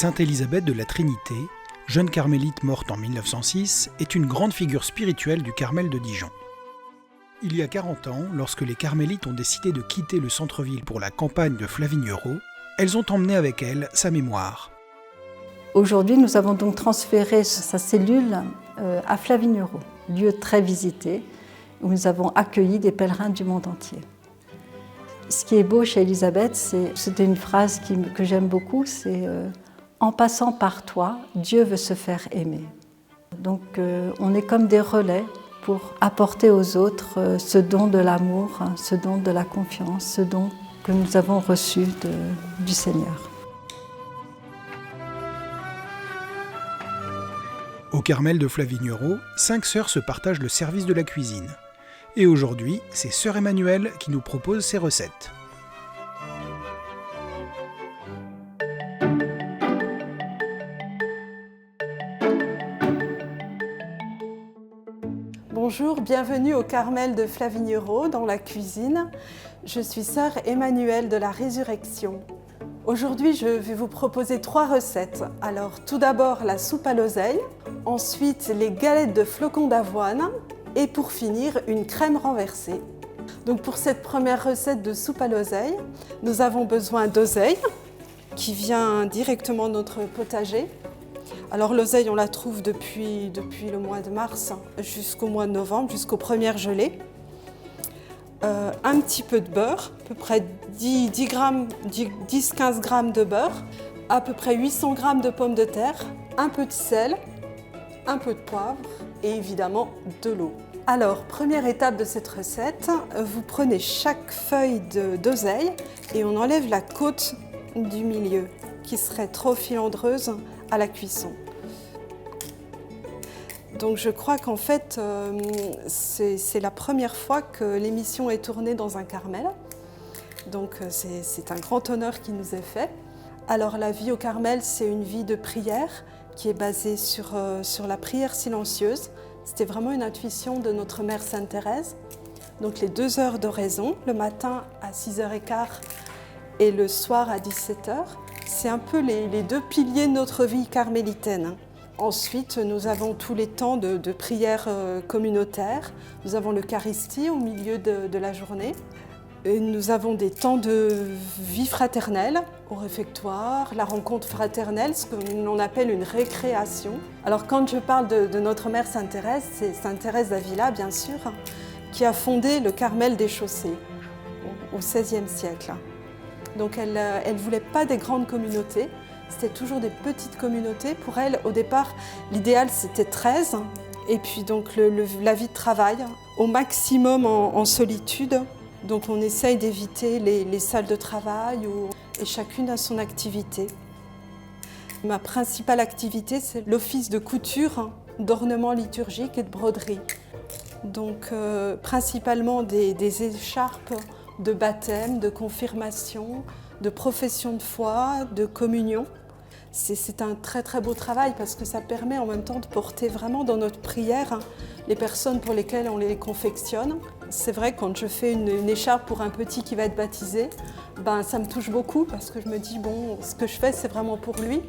Sainte Élisabeth de la Trinité, jeune carmélite morte en 1906, est une grande figure spirituelle du Carmel de Dijon. Il y a 40 ans, lorsque les carmélites ont décidé de quitter le centre-ville pour la campagne de Flavignerot, elles ont emmené avec elles sa mémoire. Aujourd'hui, nous avons donc transféré sa cellule à Flavignerot, lieu très visité, où nous avons accueilli des pèlerins du monde entier. Ce qui est beau chez Élisabeth, c'était une phrase que j'aime beaucoup, c'est « En passant par toi, Dieu veut se faire aimer ». Donc on est comme des relais pour apporter aux autres ce don de l'amour, ce don de la confiance, ce don que nous avons reçu du Seigneur. Au Carmel de Flavignerot, 5 sœurs se partagent le service de la cuisine. Et aujourd'hui, c'est sœur Emmanuelle qui nous propose ses recettes. Bonjour, bienvenue au Carmel de Flavignerot dans la cuisine. Je suis sœur Emmanuelle de la Résurrection. Aujourd'hui, je vais vous proposer 3 recettes. Alors, tout d'abord, la soupe à l'oseille, ensuite les galettes de flocons d'avoine et pour finir, une crème renversée. Donc pour cette première recette de soupe à l'oseille, nous avons besoin d'oseille qui vient directement de notre potager. Alors l'oseille, on la trouve depuis le mois de mars jusqu'au mois de novembre, jusqu'aux premières gelées. Un petit peu de beurre, à peu près 10-15 grammes de beurre, à peu près 800 grammes de pommes de terre, un peu de sel, un peu de poivre et évidemment de l'eau. Alors, première étape de cette recette, vous prenez chaque feuille d'oseille et on enlève la côte du milieu qui serait trop filandreuse à la cuisson. Donc je crois qu'en fait, c'est la première fois que l'émission est tournée dans un Carmel. Donc c'est un grand honneur qui nous est fait. Alors la vie au Carmel, c'est une vie de prière qui est basée sur la prière silencieuse. C'était vraiment une intuition de notre mère Sainte Thérèse. Donc les 2 heures d'oraison, le matin à 6h15 et le soir à 17h, c'est un peu les 2 piliers de notre vie carmélitaine. Ensuite, nous avons tous les temps de prière communautaire. Nous avons l'Eucharistie au milieu de la journée. Et nous avons des temps de vie fraternelle au réfectoire, la rencontre fraternelle, ce que l'on appelle une récréation. Alors quand je parle de notre mère Sainte Thérèse, c'est Sainte Thérèse d'Avila, bien sûr, qui a fondé le Carmel des Chaussées au XVIe siècle. Donc elle ne voulait pas des grandes communautés. C'était toujours des petites communautés. Pour elle, au départ, l'idéal c'était 13. Et puis donc la vie de travail, au maximum en solitude. Donc on essaye d'éviter les salles de travail et chacune a son activité. Ma principale activité, c'est l'office de couture, d'ornements liturgiques et de broderie. Donc principalement des écharpes de baptême, de confirmation, de profession de foi, de communion. C'est un très très beau travail parce que ça permet en même temps de porter vraiment dans notre prière les personnes pour lesquelles on les confectionne. C'est vrai, quand je fais une écharpe pour un petit qui va être baptisé, ça me touche beaucoup parce que je me dis, bon, ce que je fais, c'est vraiment pour lui.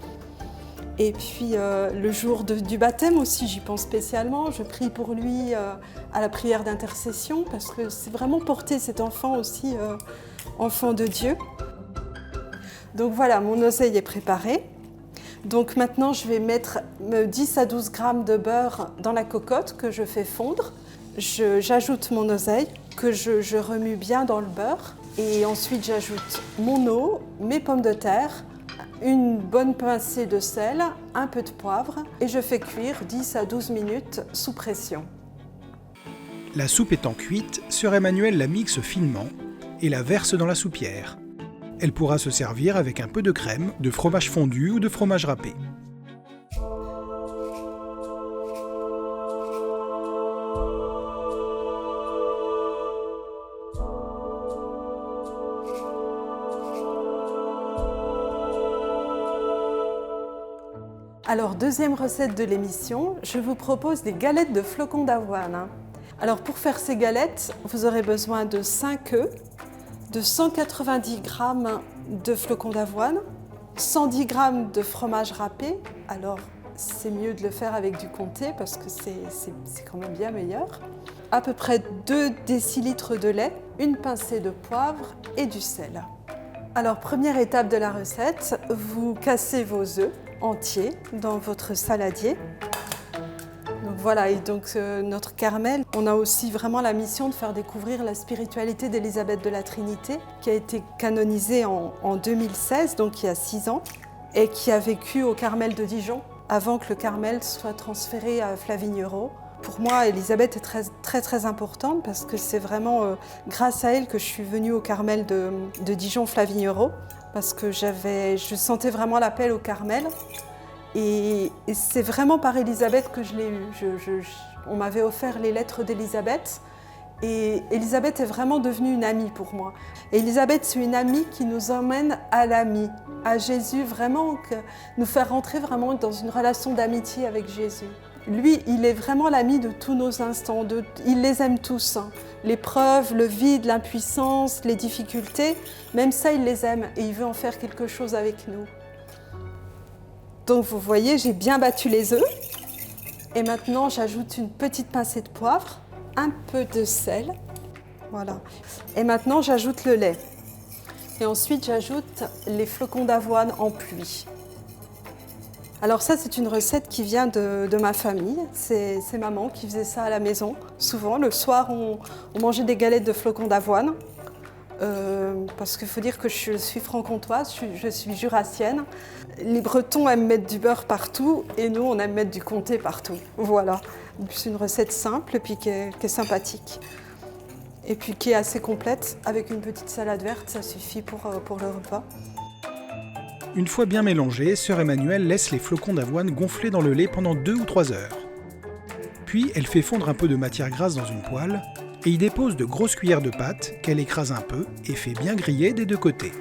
Et puis le jour du baptême aussi, j'y pense spécialement. Je prie pour lui à la prière d'intercession parce que c'est vraiment porter cet enfant aussi, enfant de Dieu. Donc voilà, mon oseille est préparée. Donc maintenant, je vais mettre 10 à 12 grammes de beurre dans la cocotte que je fais fondre. J'ajoute mon oseille que je remue bien dans le beurre. Et ensuite, j'ajoute mon eau, mes pommes de terre, une bonne pincée de sel, un peu de poivre et je fais cuire 10 à 12 minutes sous pression. La soupe étant cuite, sœur Emmanuelle la mixe finement et la verse dans la soupière. Elle pourra se servir avec un peu de crème, de fromage fondu ou de fromage râpé. Alors, deuxième recette de l'émission, je vous propose des galettes de flocons d'avoine. Alors, pour faire ces galettes, vous aurez besoin de 5 œufs, de 190 g de flocons d'avoine, 110 g de fromage râpé, alors c'est mieux de le faire avec du comté parce que c'est quand même bien meilleur. À peu près 2 décilitres de lait, une pincée de poivre et du sel. Alors première étape de la recette, vous cassez vos œufs entiers dans votre saladier. Donc voilà, et donc notre Carmel, on a aussi vraiment la mission de faire découvrir la spiritualité d'Élisabeth de la Trinité, qui a été canonisée en 2016, donc il y a 6 ans, et qui a vécu au Carmel de Dijon, avant que le Carmel soit transféré à Flavignerot. Pour moi, Élisabeth est très importante parce que c'est vraiment grâce à elle que je suis venue au Carmel de Dijon-Flavignerot, parce que je sentais vraiment l'appel au Carmel. Et c'est vraiment par Élisabeth que je l'ai eu. On m'avait offert les lettres d'Élisabeth et Élisabeth est vraiment devenue une amie pour moi. Et Élisabeth, c'est une amie qui nous emmène à l'ami, à Jésus, vraiment nous faire rentrer vraiment dans une relation d'amitié avec Jésus. Lui, il est vraiment l'ami de tous nos instants, il les aime tous. L'épreuve, le vide, l'impuissance, les difficultés, même ça, il les aime et il veut en faire quelque chose avec nous. Donc vous voyez, j'ai bien battu les œufs et maintenant j'ajoute une petite pincée de poivre, un peu de sel, voilà. Et maintenant j'ajoute le lait et ensuite j'ajoute les flocons d'avoine en pluie. Alors ça c'est une recette qui vient de ma famille, c'est maman qui faisait ça à la maison. Souvent le soir on mangeait des galettes de flocons d'avoine. Parce qu'il faut dire que je suis franc-comtoise, je suis jurassienne. Les Bretons aiment mettre du beurre partout et nous, on aime mettre du comté partout. Voilà. C'est une recette simple et puis qui est sympathique. Et puis qui est assez complète. Avec une petite salade verte, ça suffit pour le repas. Une fois bien mélangés, sœur Emmanuelle laisse les flocons d'avoine gonfler dans le lait pendant 2 ou 3 heures. Puis elle fait fondre un peu de matière grasse dans une poêle et y dépose de grosses cuillères de pâte qu'elle écrase un peu et fait bien griller des 2 côtés.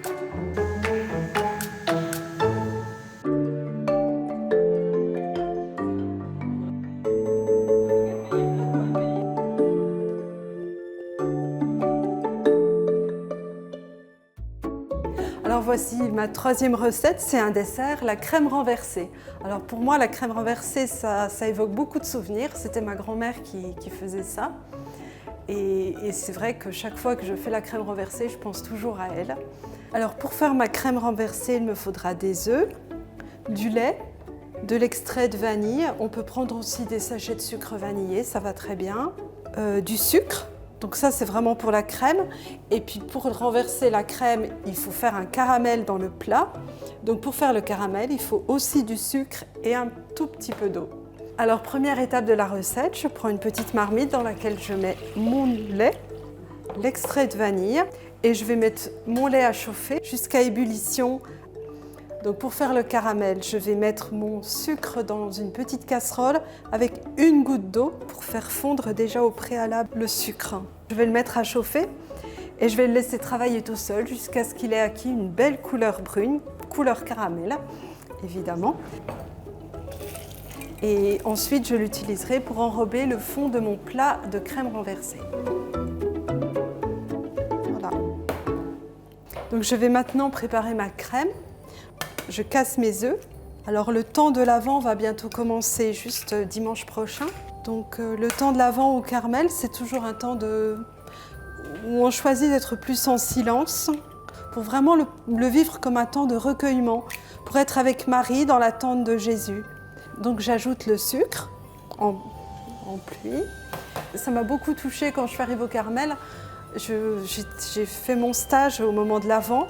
Alors voici ma 3e recette, c'est un dessert, la crème renversée. Alors pour moi, la crème renversée, ça évoque beaucoup de souvenirs. C'était ma grand-mère qui faisait ça. Et c'est vrai que chaque fois que je fais la crème renversée, je pense toujours à elle. Alors pour faire ma crème renversée, il me faudra des œufs, du lait, de l'extrait de vanille. On peut prendre aussi des sachets de sucre vanillé, ça va très bien. Du sucre, donc ça c'est vraiment pour la crème. Et puis pour renverser la crème, il faut faire un caramel dans le plat. Donc pour faire le caramel, il faut aussi du sucre et un tout petit peu d'eau. Alors, première étape de la recette, je prends une petite marmite dans laquelle je mets mon lait, l'extrait de vanille et je vais mettre mon lait à chauffer jusqu'à ébullition. Donc pour faire le caramel, je vais mettre mon sucre dans une petite casserole avec une goutte d'eau pour faire fondre déjà au préalable le sucre. Je vais le mettre à chauffer et je vais le laisser travailler tout seul jusqu'à ce qu'il ait acquis une belle couleur brune, couleur caramel évidemment. Et ensuite, je l'utiliserai pour enrober le fond de mon plat de crème renversée. Voilà. Donc je vais maintenant préparer ma crème. Je casse mes œufs. Alors le temps de l'Avent va bientôt commencer, juste dimanche prochain. Donc le temps de l'Avent au Carmel, c'est toujours un temps où on choisit d'être plus en silence, pour vraiment le vivre comme un temps de recueillement, pour être avec Marie dans l'attente de Jésus. Donc j'ajoute le sucre en pluie. Ça m'a beaucoup touchée quand je suis arrivée au Carmel. J'ai fait mon stage au moment de l'Avent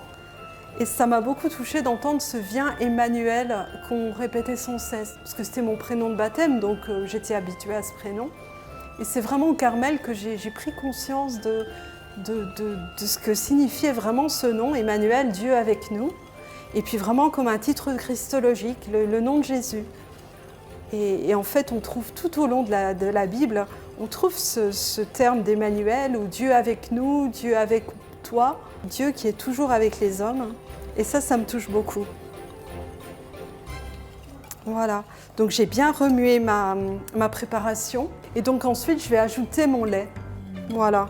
et ça m'a beaucoup touchée d'entendre ce Viens Emmanuel qu'on répétait sans cesse. Parce que c'était mon prénom de baptême, donc j'étais habituée à ce prénom. Et c'est vraiment au Carmel que j'ai pris conscience de ce que signifiait vraiment ce nom, Emmanuel, Dieu avec nous. Et puis vraiment comme un titre christologique, le nom de Jésus. Et en fait, on trouve tout au long de la Bible, on trouve ce terme d'Emmanuel, ou Dieu avec nous, Dieu avec toi, Dieu qui est toujours avec les hommes. Et ça me touche beaucoup. Voilà, donc j'ai bien remué ma préparation. Et donc ensuite, je vais ajouter mon lait. Voilà.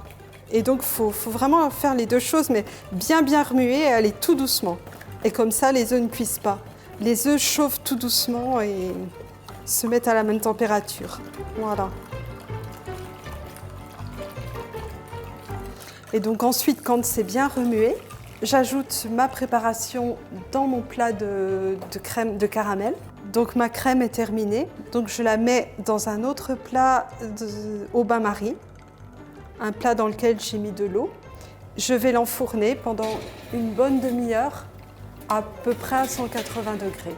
Et donc, il faut vraiment faire les 2 choses, mais bien remuer et aller tout doucement. Et comme ça, les œufs ne cuisent pas. Les œufs chauffent tout doucement et se mettent à la même température. Voilà. Et donc ensuite, quand c'est bien remué, j'ajoute ma préparation dans mon plat de crème de caramel. Donc ma crème est terminée. Donc je la mets dans un autre plat au bain-marie, un plat dans lequel j'ai mis de l'eau. Je vais l'enfourner pendant une bonne demi-heure, à peu près à 180 degrés.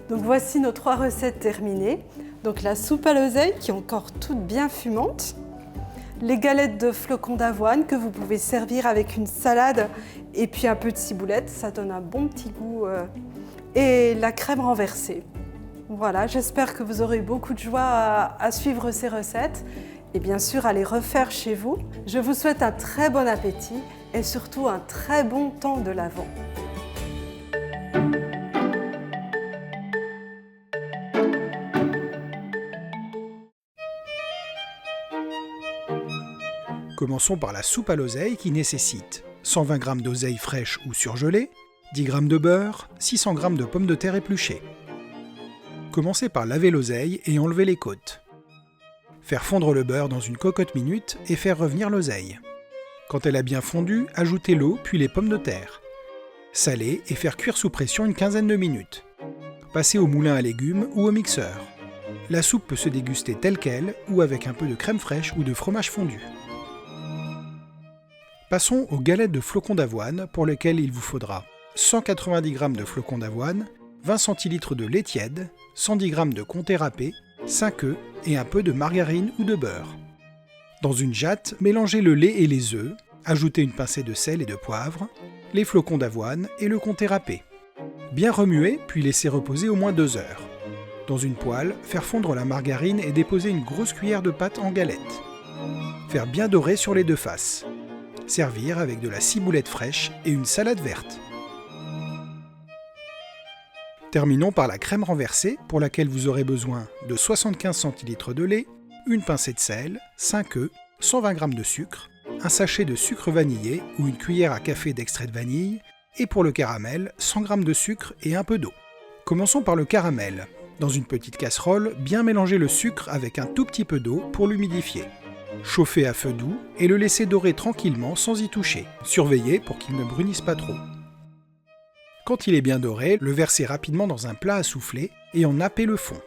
Donc voici nos 3 recettes terminées. Donc la soupe à l'oseille qui est encore toute bien fumante, les galettes de flocons d'avoine que vous pouvez servir avec une salade et puis un peu de ciboulette, ça donne un bon petit goût, et la crème renversée. Voilà, j'espère que vous aurez beaucoup de joie à suivre ces recettes et bien sûr à les refaire chez vous. Je vous souhaite un très bon appétit et surtout un très bon temps de l'Avent. Commençons par la soupe à l'oseille qui nécessite 120 g d'oseille fraîche ou surgelée, 10 g de beurre, 600 g de pommes de terre épluchées. Commencez par laver l'oseille et enlever les côtes. Faire fondre le beurre dans une cocotte minute et faire revenir l'oseille. Quand elle a bien fondu, ajoutez l'eau puis les pommes de terre. Saler et faire cuire sous pression une quinzaine de minutes. Passez au moulin à légumes ou au mixeur. La soupe peut se déguster telle qu'elle ou avec un peu de crème fraîche ou de fromage fondu. Passons aux galettes de flocons d'avoine pour lesquelles il vous faudra 190 g de flocons d'avoine, 20 centilitres de lait tiède, 110 g de comté râpé, 5 œufs et un peu de margarine ou de beurre. Dans une jatte, mélangez le lait et les œufs, ajoutez une pincée de sel et de poivre, les flocons d'avoine et le comté râpé. Bien remuer puis laisser reposer au moins 2 heures. Dans une poêle, faire fondre la margarine et déposer une grosse cuillère de pâte en galette. Faire bien dorer sur les 2 faces. Servir avec de la ciboulette fraîche et une salade verte. Terminons par la crème renversée pour laquelle vous aurez besoin de 75 centilitres de lait, une pincée de sel, 5 œufs, 120 g de sucre, un sachet de sucre vanillé ou une cuillère à café d'extrait de vanille et pour le caramel, 100 g de sucre et un peu d'eau. Commençons par le caramel. Dans une petite casserole, bien mélanger le sucre avec un tout petit peu d'eau pour l'humidifier. Chauffer à feu doux et le laisser dorer tranquillement sans y toucher. Surveillez pour qu'il ne brunisse pas trop. Quand il est bien doré, le versez rapidement dans un plat à souffler et en nappez le fond.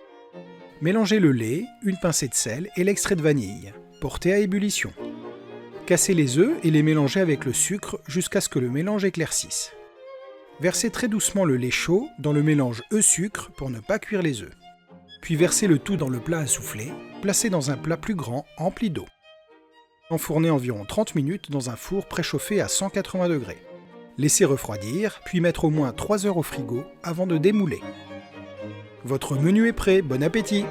Mélangez le lait, une pincée de sel et l'extrait de vanille. Portez à ébullition. Cassez les œufs et les mélangez avec le sucre jusqu'à ce que le mélange éclaircisse. Versez très doucement le lait chaud dans le mélange œufs-sucre pour ne pas cuire les œufs. Puis versez le tout dans le plat à souffler, placé dans un plat plus grand empli d'eau. Enfournez environ 30 minutes dans un four préchauffé à 180 degrés. Laissez refroidir, puis mettre au moins 3 heures au frigo avant de démouler. Votre menu est prêt, bon appétit!